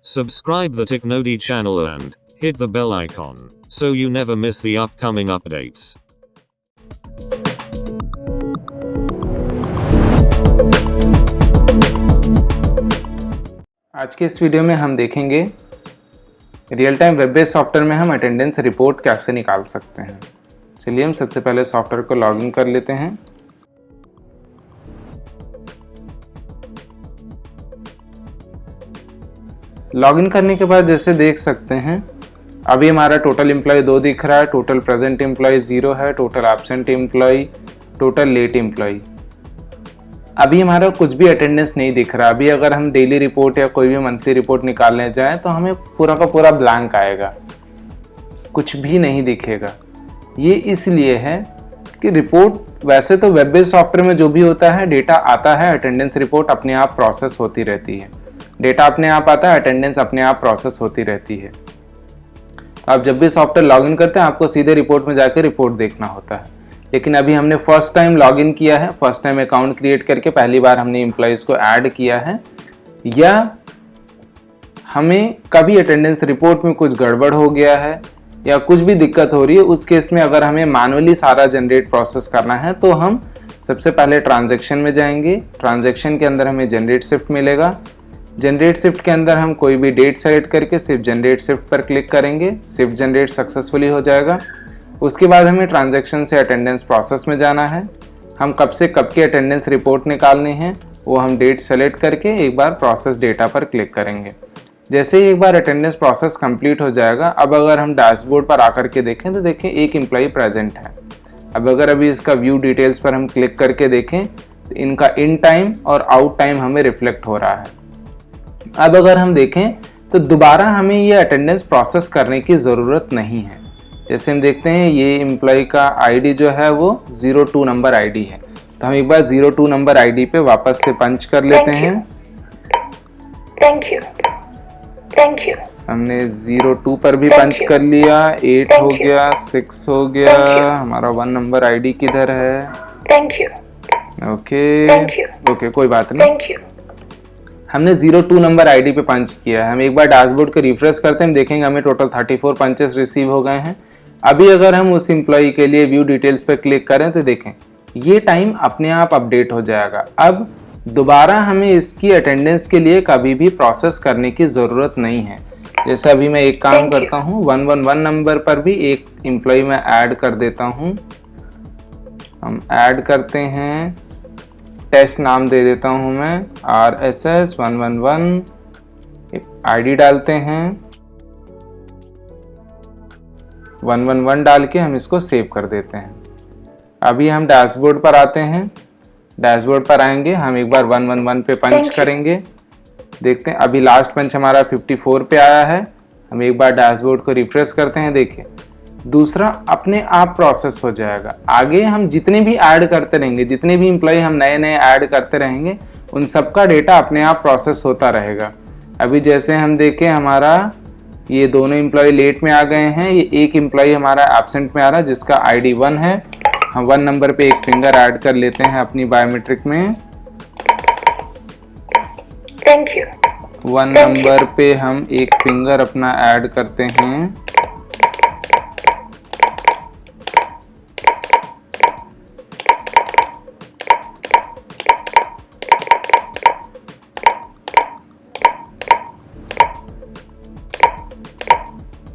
Subscribe the Technodi channel and hit the bell icon so you never miss the upcoming updates. आज के इस video में हम देखेंगे real time web based software में हम अटेंडेंस रिपोर्ट कैसे निकाल सकते हैं। चलिए हम सबसे पहले सॉफ्टवेयर को लॉगिन कर लेते हैं। लॉगिन करने के बाद जैसे देख सकते हैं अभी हमारा टोटल एम्प्लॉय 2 दिख रहा है, टोटल प्रेजेंट एम्प्लॉय 0 है, total absent employ, total late employ. अभी हमारा कुछ भी अटेंडेंस नहीं दिख रहा। अभी अगर हम डेली रिपोर्ट या कोई भी मंथली रिपोर्ट निकालने जाएं तो हमें पूरा का पूरा ब्लैंक आएगा, कुछ भी नहीं दिखेगा। ये इसलिए है कि रिपोर्ट वैसे तो वेब बेस्ड सॉफ्टवेयर में जो भी होता है डेटा आता है, अटेंडेंस रिपोर्ट अपने आप प्रोसेस होती रहती है। डेटा अपने आप आता है, अटेंडेंस अपने आप प्रोसेस होती रहती है। तो आप जब भी सॉफ्टवेयर लॉगिन करते हैं आपको सीधे रिपोर्ट में जाकर रिपोर्ट देखना होता है। लेकिन अभी हमने फर्स्ट टाइम लॉगिन किया है, फर्स्ट टाइम अकाउंट क्रिएट करके पहली बार हमने एम्प्लॉइज़ को ऐड किया है, या हमें कभी अटेंडेंस रिपोर्ट में कुछ गड़बड़ हो गया है या कुछ भी दिक्कत हो रही है, उस केस में अगर हमें मैनुअली सारा जनरेट प्रोसेस करना है तो हम सबसे पहले ट्रांजैक्शन में जाएंगे। ट्रांजैक्शन के अंदर हमें जनरेट शिफ्ट मिलेगा। जनरेट शिफ्ट के अंदर हम कोई भी डेट सेलेक्ट करके सिर्फ जनरेट शिफ्ट पर क्लिक करेंगे, शिफ्ट जनरेट सक्सेसफुली हो जाएगा। उसके बाद हमें ट्रांजैक्शन से अटेंडेंस प्रोसेस में जाना है। हम कब से कब की अटेंडेंस रिपोर्ट निकालनी है वो हम डेट सेलेक्ट करके एक बार प्रोसेस डेटा पर क्लिक करेंगे। जैसे ही एक बार अटेंडेंस प्रोसेस कंप्लीट हो जाएगा, अब अगर हम डैशबोर्ड पर आकर के देखें तो देखें एक एम्प्लॉय प्रेजेंट है। अब अगर अभी इसका व्यू डिटेल्स पर हम क्लिक करके देखें तो इनका इन टाइम और आउट टाइम हमें रिफ्लेक्ट हो रहा है। अब अगर हम देखें तो दोबारा हमें ये अटेंडेंस प्रोसेस करने की ज़रूरत नहीं है। जैसे हम देखते हैं ये एम्प्लॉय का आईडी जो है वो 02 नंबर आईडी है, तो हम एक बार 02 नंबर आईडी पे वापस से पंच कर लेते हैं। Thank you. हमने 02 पर भी पंच कर लिया, 8 हो गया, 6 हो गया, हमारा 1 नंबर आईडी किधर है? ओके कोई बात नहीं। हमने 02 नंबर आईडी पे पंच किया है। हम एक बार डैशबोर्ड को रिफ्रेश करते हैं, देखेंगे हमें टोटल 34 पंचेस रिसीव हो गए हैं। अभी अगर हम उस एम्प्लॉय के लिए व्यू डिटेल्स पे क्लिक करें तो देखें ये टाइम अपने आप अपडेट हो जाएगा। अब दोबारा हमें इसकी अटेंडेंस के लिए कभी भी प्रोसेस करने की ज़रूरत नहीं है। जैसे अभी मैं एक काम करता हूँ, 111 नंबर पर भी एक एम्प्लॉय मैं ऐड कर देता हूँ। हम ऐड करते हैं, टेस्ट नाम दे देता हूँ मैं, RSS 111, आईडी डालते हैं 111 डाल के हम इसको सेव कर देते हैं। अभी हम डैशबोर्ड पर आते हैं। डैशबोर्ड पर आएंगे, हम एक बार 111 पे पंच करेंगे। देखते हैं अभी लास्ट पंच हमारा 54 पे आया है। हम एक बार डैशबोर्ड को रिफ्रेश करते हैं, देखिए दूसरा अपने आप प्रोसेस हो जाएगा। आगे हम जितने भी ऐड करते रहेंगे, जितने भी एम्प्लॉय हम नए नए ऐड करते रहेंगे, उन सबका डेटा अपने आप प्रोसेस होता रहेगा। अभी जैसे हम देखें हमारा ये दोनों एम्प्लॉय लेट में आ गए हैं, ये एक एम्प्लॉय हमारा एब्सेंट में आ रहा है जिसका आईडी 1 है। हम 1 नंबर पे एक फिंगर ऐड कर लेते हैं अपनी बायोमेट्रिक में। 1 नंबर पे हम एक फिंगर अपना ऐड करते हैं।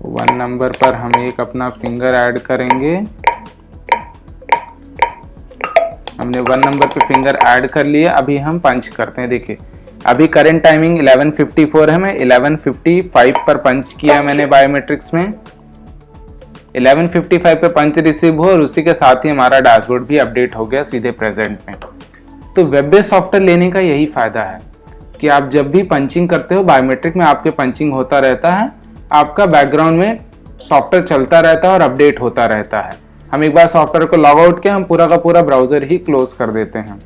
वन नंबर पर हम एक अपना फिंगर ऐड करेंगे। हमने 1 नंबर पे फिंगर ऐड कर लिया। अभी हम पंच करते हैं। देखिए अभी करंट टाइमिंग 11:54 है, मैं 11:55 पर पंच किया मैंने बायोमेट्रिक्स में। 11:55 पे पंच रिसीव हो और उसी के साथ ही हमारा डैशबोर्ड भी अपडेट हो गया सीधे प्रेजेंट में। तो वेब बेस्ड सॉफ्टवेयर लेने का यही फायदा है कि आप जब भी पंचिंग करते हो बायोमेट्रिक में आपके पंचिंग होता रहता है, आपका बैकग्राउंड में सॉफ्टवेयर चलता रहता है और अपडेट होता रहता है। हम एक बार सॉफ्टवेयर को लॉग आउट किया, हम पूरा का पूरा ब्राउजर ही क्लोज कर देते हैं।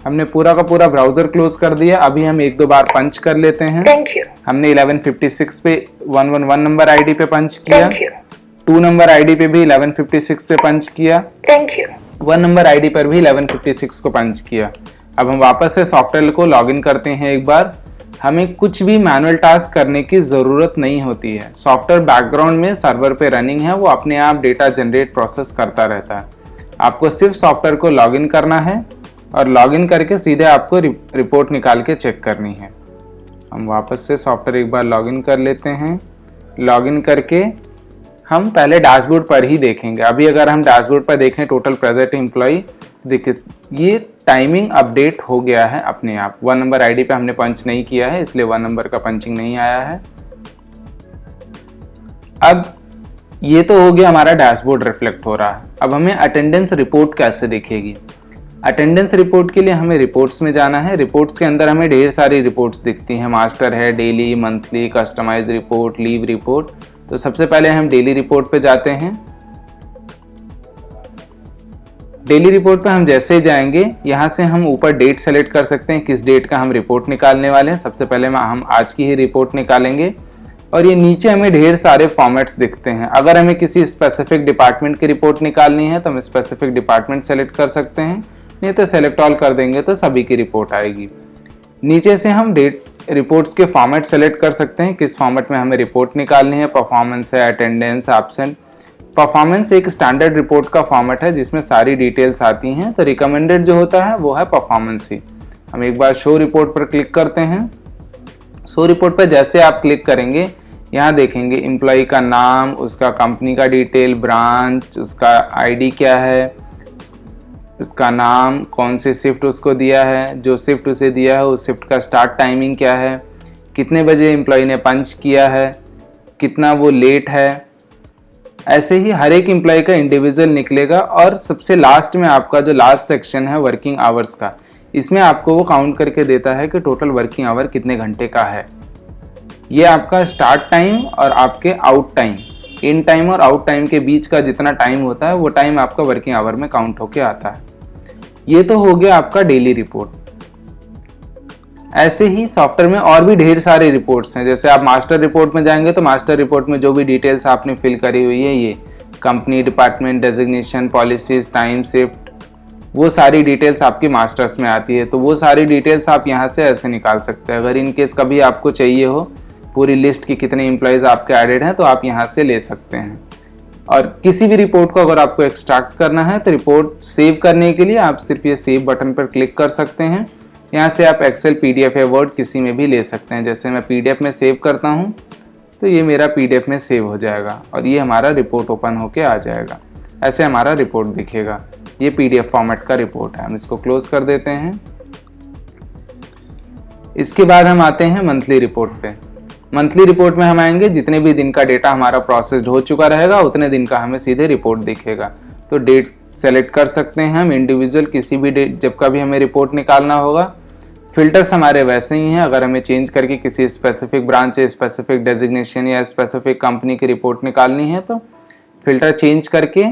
हमने पूरा का पूरा ब्राउजर क्लोज कर दिया। अभी हम 1-2 बार पंच कर लेते हैं। हमने 11:56 पे 111 नंबर आईडी पे पंच किया, 2 नंबर आईडी पे भी 11:56 पे पंच किया, 1 नंबर आईडी पर भी 11:56 को पंच किया। अब हम वापस से सॉफ्टवेयर को लॉगिन करते हैं एक बार। हमें कुछ भी मैनुअल टास्क करने की ज़रूरत नहीं होती है। सॉफ्टवेयर बैकग्राउंड में सर्वर पे रनिंग है, वो अपने आप डेटा जनरेट प्रोसेस करता रहता है। आपको सिर्फ सॉफ्टवेयर को लॉगिन करना है और लॉगिन करके सीधे आपको रिपोर्ट निकाल के चेक करनी है। हम वापस से सॉफ्टवेयर एक बार लॉगिन कर लेते हैं। लॉगिन करके हम पहले डैशबोर्ड पर ही देखेंगे। अभी अगर हम डैशबोर्ड पर देखें टोटल प्रेजेंट एम्प्लॉय, देखिए ये टाइमिंग अपडेट हो गया है अपने आप। 1 नंबर आईडी पे हमने पंच नहीं किया है, इसलिए 1 नंबर का पंचिंग नहीं आया है। अब ये तो हो गया, हमारा डैशबोर्ड रिफ्लेक्ट हो रहा है। अब हमें अटेंडेंस रिपोर्ट कैसे दिखेगी। अटेंडेंस रिपोर्ट के लिए हमें रिपोर्ट्स में जाना है। रिपोर्ट्स के अंदर हमें ढेर सारी रिपोर्ट्स दिखती हैं। मास्टर है, daily, monthly, customize report, leave report. तो सबसे पहले हम डेली रिपोर्ट पे जाते हैं। डेली रिपोर्ट पे हम जैसे ही जाएंगे, यहाँ से हम ऊपर डेट सेलेक्ट कर सकते हैं, किस डेट का हम रिपोर्ट निकालने वाले हैं। सबसे पहले हम आज की ही रिपोर्ट निकालेंगे और ये नीचे हमें ढेर सारे फॉर्मेट्स दिखते हैं। अगर हमें किसी स्पेसिफिक डिपार्टमेंट की रिपोर्ट निकालनी है तो हम स्पेसिफिक डिपार्टमेंट सेलेक्ट कर सकते हैं, नहीं तो सेलेक्ट ऑल कर देंगे तो सभी की रिपोर्ट आएगी। नीचे से हम डेट रिपोर्ट्स के फॉर्मेट सेलेक्ट कर सकते हैं, किस फॉर्मेट में हमें रिपोर्ट निकालनी है। परफॉर्मेंस है, अटेंडेंस, एब्सेंट। परफॉर्मेंस एक स्टैंडर्ड रिपोर्ट का फॉर्मेट है जिसमें सारी डिटेल्स आती हैं, तो रिकमेंडेड जो होता है वो है परफॉर्मेंस ही। हम एक बार शो रिपोर्ट पर क्लिक करते हैं। शो रिपोर्ट पर जैसे आप क्लिक करेंगे, यहाँ देखेंगे एम्प्लॉय का नाम, उसका कंपनी का डिटेल, ब्रांच, उसका आईडी क्या है, उसका नाम, कौन से शिफ्ट उसको दिया है, जो शिफ्ट उसे दिया है उस शिफ्ट का स्टार्ट टाइमिंग क्या है, कितने बजे एम्प्लॉय ने पंच किया है, कितना वो लेट है। ऐसे ही हर एक एम्प्लॉय का इंडिविजुअल निकलेगा। और सबसे लास्ट में आपका जो लास्ट सेक्शन है वर्किंग आवर्स का, इसमें आपको वो काउंट करके देता है कि टोटल वर्किंग आवर कितने घंटे का है। ये आपका स्टार्ट टाइम और आपके आउट टाइम, इन टाइम और आउट टाइम के बीच का जितना टाइम होता है वो टाइम आपका वर्किंग आवर में काउंट होके आता है। ये तो हो गया आपका डेली रिपोर्ट। ऐसे ही सॉफ्टवेयर में और भी ढेर सारे रिपोर्ट्स हैं। जैसे आप मास्टर रिपोर्ट में जाएंगे तो मास्टर रिपोर्ट में जो भी डिटेल्स आपने फिल करी हुई है, ये company, department, designation, policies, time, shift, वो सारी डिटेल्स आपकी मास्टर्स में आती है। तो वो सारी डिटेल्स आप यहाँ से ऐसे निकाल सकते हैं। अगर इन केस कभी आपको चाहिए हो पूरी लिस्ट की कितने एम्प्लॉयज आपके एडेड हैं तो आप यहाँ से ले सकते हैं। और किसी भी रिपोर्ट को अगर आपको एक्सट्रैक्ट करना है तो रिपोर्ट सेव करने के लिए आप सिर्फ ये सेव बटन पर क्लिक कर सकते हैं। यहाँ से आप एक्सेल, पीडीएफ या वर्ड किसी में भी ले सकते हैं। जैसे मैं पीडीएफ में सेव करता हूँ तो ये मेरा पीडीएफ में सेव हो जाएगा और ये हमारा रिपोर्ट ओपन होके आ जाएगा। ऐसे हमारा रिपोर्ट दिखेगा। ये पीडीएफ फॉर्मेट का रिपोर्ट है। हम इसको क्लोज कर देते हैं। इसके बाद हम आते हैं मंथली रिपोर्ट पे। मंथली रिपोर्ट में हम आएंगे, जितने भी दिन का डेटा हमारा प्रोसेस्ड हो चुका रहेगा उतने दिन का हमें सीधे रिपोर्ट दिखेगा। तो डेट सेलेक्ट कर सकते हैं हम इंडिविजुअल, किसी भी डेट जब कभी हमें रिपोर्ट निकालना होगा। फिल्टर्स हमारे वैसे ही हैं। अगर हमें चेंज करके किसी स्पेसिफिक ब्रांच या स्पेसिफिक डेजिग्नेशन या स्पेसिफिक कंपनी की रिपोर्ट निकालनी है तो फिल्टर चेंज करके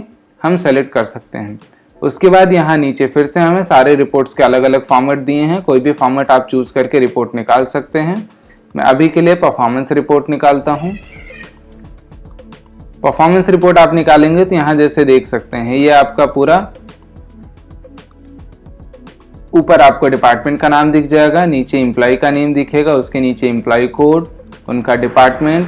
हम सेलेक्ट कर सकते हैं। उसके बाद यहाँ नीचे फिर से हमें सारे रिपोर्ट्स के अलग अलग फॉर्मेट दिए हैं। कोई भी फॉर्मेट आप चूज करके रिपोर्ट निकाल सकते हैं। मैं अभी के लिए परफॉर्मेंस रिपोर्ट निकालता हूँ। परफॉर्मेंस रिपोर्ट आप निकालेंगे तो यहाँ जैसे देख सकते हैं ये आपका पूरा ऊपर आपको डिपार्टमेंट का नाम दिख जाएगा, नीचे एम्प्लॉय का नेम दिखेगा, उसके नीचे एम्प्लॉय कोड, उनका डिपार्टमेंट,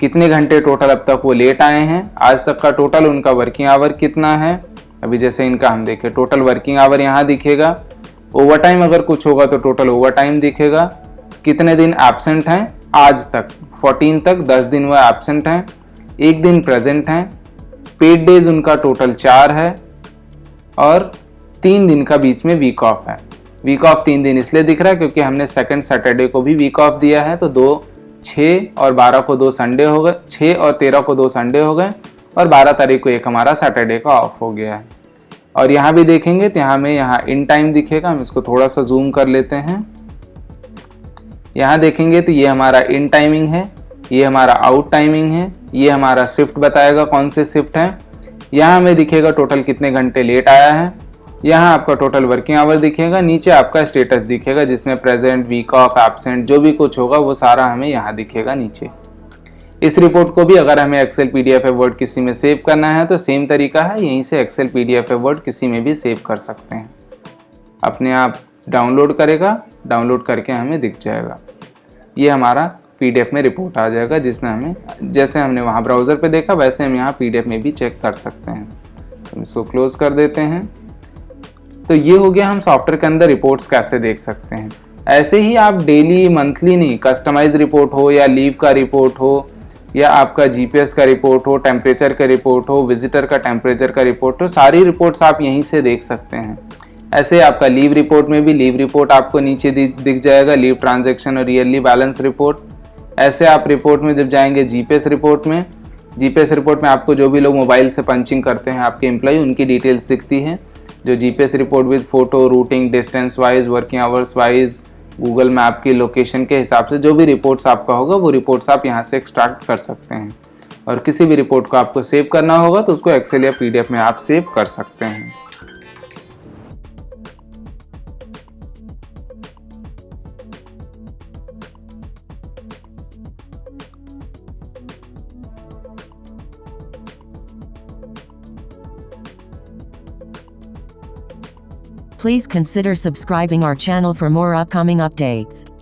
कितने घंटे टोटल अब तक वो लेट आए हैं, आज तक का टोटल उनका वर्किंग आवर कितना है। अभी जैसे इनका हम देखें टोटल वर्किंग आवर यहाँ दिखेगा। ओवर टाइम अगर कुछ होगा तो टोटल ओवर टाइम दिखेगा। कितने दिन एब्सेंट हैं आज तक, 14 तक 10 दिन वो एब्सेंट हैं, 1 दिन प्रेजेंट हैं। पेड डेज उनका टोटल 4 है और 3 दिन का बीच में वीक ऑफ है। वीक ऑफ 3 दिन इसलिए दिख रहा है क्योंकि हमने सेकंड सैटरडे को भी वीक ऑफ दिया है। तो 2, 6 और 12 को 2 संडे हो गए, 6 और 13 को 2 संडे हो गए और 12 तारीख को एक हमारा सैटरडे का ऑफ हो गया है। और यहाँ भी देखेंगे तो यहाँ में यहाँ इन टाइम दिखेगा। हम इसको थोड़ा सा जूम कर लेते हैं। यहाँ देखेंगे तो ये हमारा इन टाइमिंग है, ये हमारा आउट टाइमिंग है, ये हमारा शिफ्ट बताएगा कौन से शिफ्ट है। यहाँ हमें दिखेगा टोटल कितने घंटे लेट आया है। यहाँ आपका टोटल वर्किंग आवर दिखेगा। नीचे आपका स्टेटस दिखेगा जिसमें प्रेजेंट, वीक ऑफ, एब्सेंट जो भी कुछ होगा वो सारा हमें यहाँ दिखेगा नीचे। इस रिपोर्ट को भी अगर हमें एक्सेल, पीडीएफ या वर्ड किसी में सेव करना है तो सेम तरीका है, यहीं से एक्सेल, पीडीएफ या वर्ड किसी में भी सेव कर सकते हैं। अपने आप डाउनलोड करेगा, डाउनलोड करके हमें दिख जाएगा। ये हमारा PDF में रिपोर्ट आ जाएगा, जिसमें हमें जैसे हमने वहाँ ब्राउज़र पे देखा वैसे हम यहाँ PDF में भी चेक कर सकते हैं। तो इसको क्लोज़ कर देते हैं। तो ये हो गया हम सॉफ्टवेयर के अंदर रिपोर्ट्स कैसे देख सकते हैं। ऐसे ही आप डेली, मंथली नहीं, कस्टमाइज रिपोर्ट हो या लीव का रिपोर्ट हो या आपका GPS का रिपोर्ट हो, टेम्परेचर का रिपोर्ट हो, विजिटर का टेम्परेचर का रिपोर्ट हो, सारी रिपोर्ट्स आप यहीं से देख सकते हैं। ऐसे आपका लीव रिपोर्ट में भी लीव रिपोर्ट आपको नीचे दिख जाएगा, लीव ट्रांजैक्शन और ईयरली बैलेंस रिपोर्ट। ऐसे आप रिपोर्ट में जब जाएंगे GPS रिपोर्ट में, GPS रिपोर्ट में आपको जो भी लोग मोबाइल से पंचिंग करते हैं आपके एम्प्लॉय, उनकी डिटेल्स दिखती हैं। जो GPS report with photo, routing, distance wise, working hours wise, Google map की लोकेशन के हिसाब से जो भी रिपोर्ट्स आपका होगा वो रिपोर्ट्स आप यहाँ से एक्सट्रैक्ट कर सकते हैं। और किसी भी रिपोर्ट को आपको सेव करना होगा तो उसको एक्सेल या PDF में आप सेव कर सकते हैं। Please consider subscribing our channel for more upcoming updates.